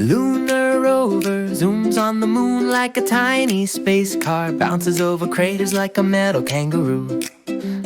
Lunar Rover zooms on the moon like a tiny space car, bounces over craters like a metal kangaroo.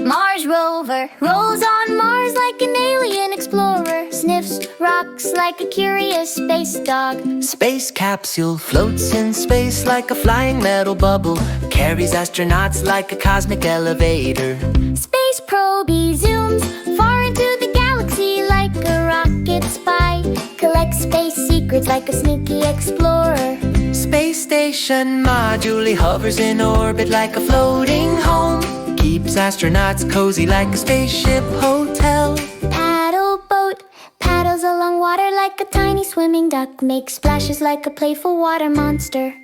Mars Rover rolls on Mars like an alien explorer, sniffs rocks like a curious space dog. Space Capsule floats in space like a flying metal bubble, carries astronauts like a cosmic elevator. Space Probe zooms far into the galaxy like a rocket spy, collects space secrets like a sneaky explorer. Space Station Module hovers in orbit like a floating home, keeps astronauts cozy like a spaceship hotel. Paddle Boat paddles along water like a tiny swimming duck, makes splashes like a playful water monster.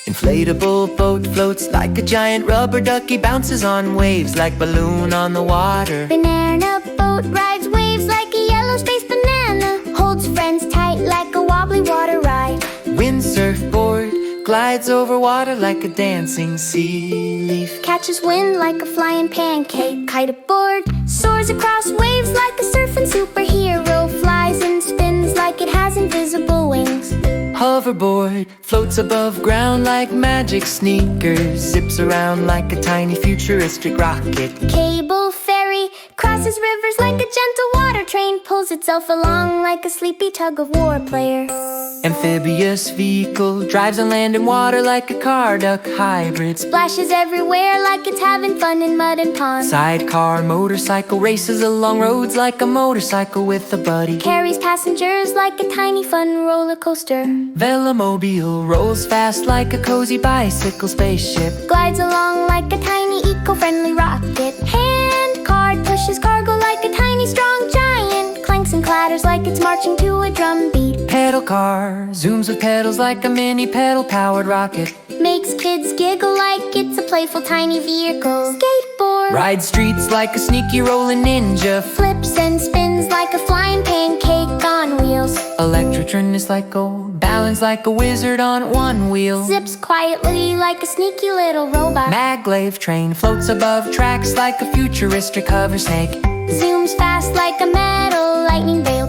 Inflatable Boat floats like a giant rubber ducky, bounces on waves like balloon on the water. Banana Boat rides waves like a yellow space banana, holds friends tight like a wobbly water ride. Windsurf Board glides over water like a dancing sea leaf, Catches wind like a flying pancake. Kiteboard soars across waves like a surfing superhero, flies and spins like it has invisible wings. Hoverboard floats above ground like magic sneakers, zips around like a tiny futuristic rocket. Cable Ferry crosses rivers like a gentle water train, pulls itself along like a sleepy tug-of-war player. Amphibious Vehicle drives on land and water like a car duck hybrid, Splashes everywhere like it's having fun in mud and ponds. Sidecar Motorcycle races along roads like a motorcycle with a buddy. Carries passengers like a tiny fun roller coaster. Velomobile rolls fast like a cozy bicycle spaceship, Glides along like a tiny eco-friendly rocket. Handcart pushes cargo like a tiny strong giant, clanks and clatters like it's marching to a drum beat. pedal car zooms with pedals like a mini pedal-powered rocket, Makes kids giggle like it's a playful tiny vehicle. Skateboard rides streets like a sneaky rolling ninja, flips and spins like a flying pancake on wheels. Electrotron is like balance like a wizard on one wheel. Zips quietly like a sneaky little robot. Maglev Train floats above tracks like a futuristic hover snake. Zooms fast like a metal lightning veil.